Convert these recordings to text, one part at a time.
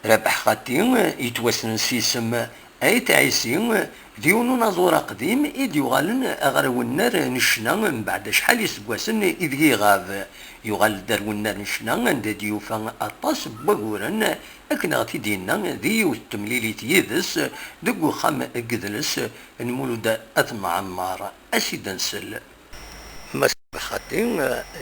ربح خاتي يتوسن سيسم أي تعيسي ديونو نازورا قديم إيد يغالن أغر ونر نشنا من بعد شحال يسقواسن إذ يغاب يغال دار ونر نشنا عند ديوفا أطاس بغورن أكن غتي دينا ديو التمليليت يدس دقو خام قدلس المولود أثم عمار أسيدا نسل مس خاتي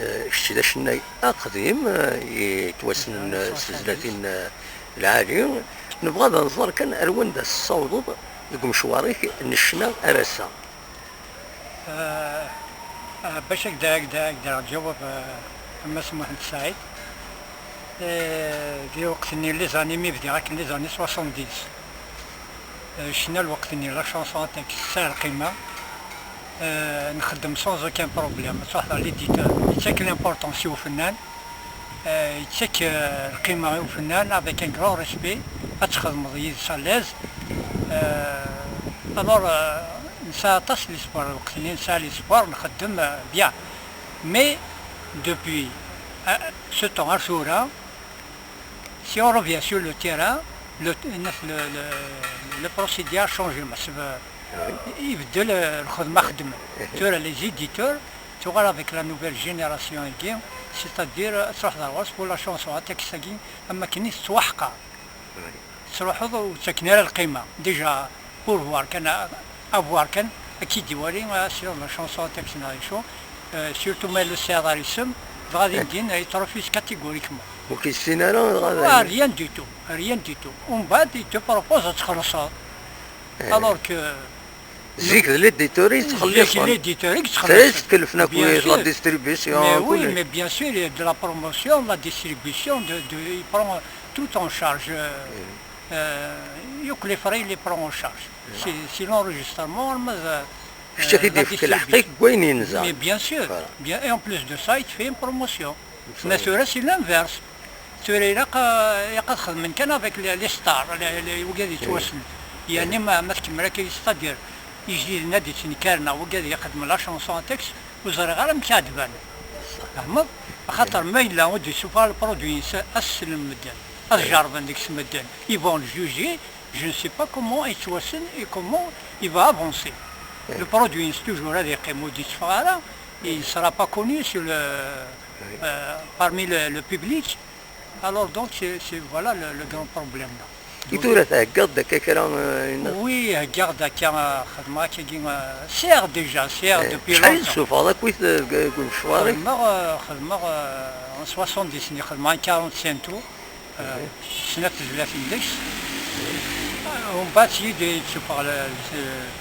الشداشنا أقديم يتوسن سلسلتين العالي نبغى نظهر كان أروان دا الصوض ديك مشواريك نشنا أرسا باش أقدر نجاوب أما محمد سعيد في وقتني لي زانيمي بدي غاك لي زاني 70 شنا الوقتني لا شونسون تاعك ساعة القيمة نخدم سونز اوكان بروبليم صح ليديتور يتاك لامبورطونس هو فنان يتاك القيمة هو فنان افيك ان كرون ريسبي تخدم يد سالاز الور نسا طاس لي سبور وقتني نسا لي سبور نخدم بيان مي دوبوي ce temps à Soura, si on revient sur le terrain, le procédé a changé. يبدل الخدمة خدمة ترى les éditeurs تغير avec la nouvelle génération c'est-à-dire تروح دارواس ولا شونسون تاك ساكين اما كنيس توحقة تروح وتكنير القيمة ديجا بور فوار كان افوار كان اكيد يوري سير لا شونسون تاك سيناريشو سيرتو مال لو سيراريسم غادي ندين يتروفيس كاتيغوريكمون وكيستينا لا ريان دي تو ومن بعد يتو بروبوز تخلصها الوغ كو زيك ليديتوري تخلص ليديتوري تخلص تكلفنا كويس لا ديستريبيسيون oui mais bien sûr de la promotion la distribution il prend tout en charge يوك لي فري اللي prend en charge c'est l'enregistrement الشيء يدير في الحقيقة وين ينزل mais bien sûr bien et en plus de ça il te fait une promotion mais c'est l'inverse توري يقد خدم كان avec les stars اللي وقاعد يتواصل يعني ما تكمل كي يستدير يجي نادي تنكرنا وقاعد يخدم لا شونسون تكس وزرع غير مكاتبان فهمت خاطر ما الا ودي يشوف البرودوي اسلم مدن الجرب عندك مدن يفون جوجي je ne sais pas comment يتواصل et comment il va avancer le produit c'est toujours هذا يقيمو دي تفعاله il sera pas connu sur le parmi le public alors donc c'est voilà le grand problème là يدور تهقض كيكرا وي هقض كان خدمة كي سير ديجا سير دوبي شحال تشوف هذاك كويس مشوارك خدمة 70 سنة خدمة 45 تور سنة 30 ومن بعد سيدي تشوف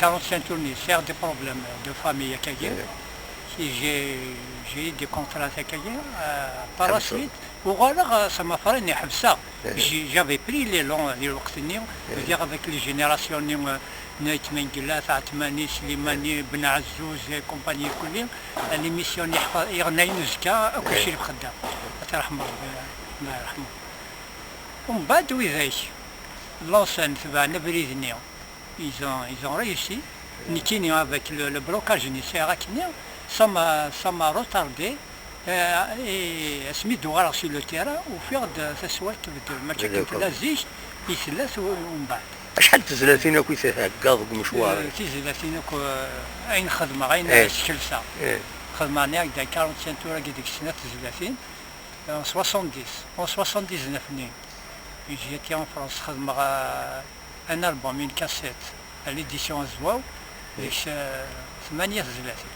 45 تور سير دي بروبليم دو فامي كاين j'ai des contrats par la suite وغالغ ça m'a فرني حبسة j'avais pris les longs les وقتني dire avec les générations نايت منقلات عثماني سليماني بن عزوز كومباني كلهم ليميسيون يغنى نزكا كل شيء بخدام الله يرحمه الله يرحمه ومن بعد وذاك لونسان تبعنا بريدني ils ont réussi نكيني avec le blocage initial ça m'a retardé et سميت دوغالا sur le terrain وفيغ تسوات ما كنت لازيش يسلس ومن بعد شحال تزلاتينا كي تهكاض مشوار تزلاتينا اين خدمه اين شكلسه خدمه انا هكذا 45 تور هذيك السنه تزلاتين 70 79 جيت en France خدمه ان البوم من كاسيت ليديسيون زواو ديك 8 تزلاتين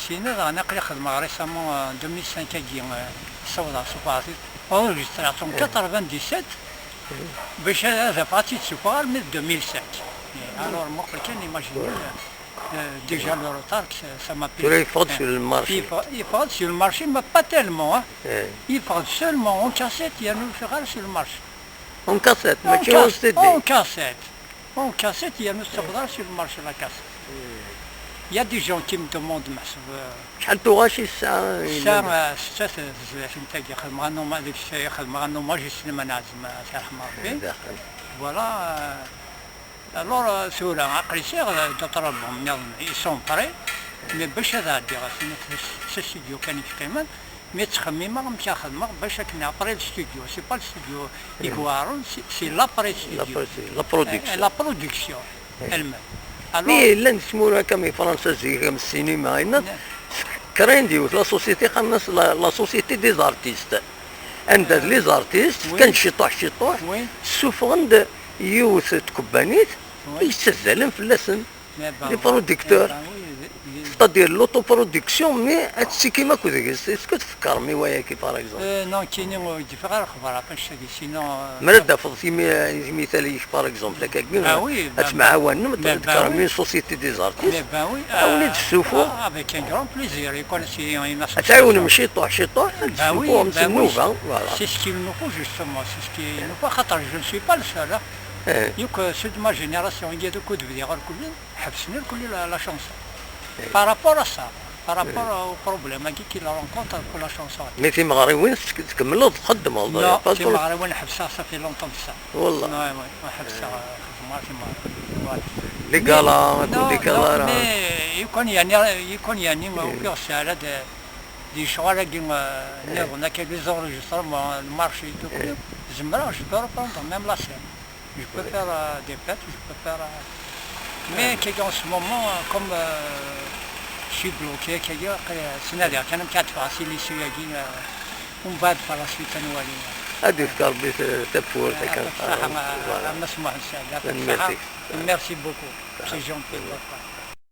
سينا انا قلي خدمه ريسامون 2005 كي صودا سوباسي enregistré en 97 باش هذا باتي سوبر من 2005 alors moi quelqu'un imagine déjà le retard ça m'a pris il faut sur le marché il faut sur le marché mais pas tellement il faut seulement en cassette il y a nous faire sur le marché en cassette mais en cassette il y a nous faire sur le marché la cassette il y a des gens qui me demandent شحال تغاشي الساعة 36 تاعي خدمة نورمال ديك الشيء خدمة نورمال جي سينما نازم تاع ربي فوالا الور سورة عقلي سير تطلبهم يلا يسون بري مي باش هذا دير سيستوديو كان يتقيمن مي تخميمه مشى خدمه باش كنا ابري الاستوديو سي با الاستوديو يكوارون سي لابري الاستوديو لا برودكسيون. لا برودكسيون الماء مي لا نسموها كمي فرنسا زي كم السينما هنا كرين ديوت لا سوسيتي قالنا لا سوسيتي دي زارتيست عند لي زارتيست كان شطوح وي سوفغند يوث تكبانيت يستزالن فلاسن لي بروديكتور c'est-à-dire l'autoproduction مي هادشي كيما كنت اسكو تفكر مي وياكي باغ اكزومبل نو كاينين غير اخبار باش سينو مرد فضتي مثالي باغ اكزومبل هكا وي اتمعاون تذكر من سوسيتي دي زارتيست وليد السوفو افيك ان غران بليزير يكون سي تعاون مشي طوح السوفو مسنوفا سي سكي نوفو جوستومون سي سكي نوفو خاطر جو نسوي با السول يوك سود ما جينيراسيون يدو كود بدي غير كل حبسنا الكل لا شونسون par rapport à ça par rapport au problème qu'il rencontre pour la chanson. مي تي مغربيين تكملوا تخدم والله لا تي مغربيين حبسها صافي لونطون بصح والله وي حبسها ما في مغرب لي كالات ودي كالات يكون يعني ما وكيوش على دي شغل كي نيرنا كي لي زونجسترمون المارشي تو زمرا جو بو ريبوندر ميم لا سين جو بو فير دي بيت جو بو فير mais en ce moment, comme je suis bloqué, c'est-à-dire que je suis facile ici, on va par la suite à nous aller. هذه تذكر بيت تفور Merci beaucoup, c'est gentil.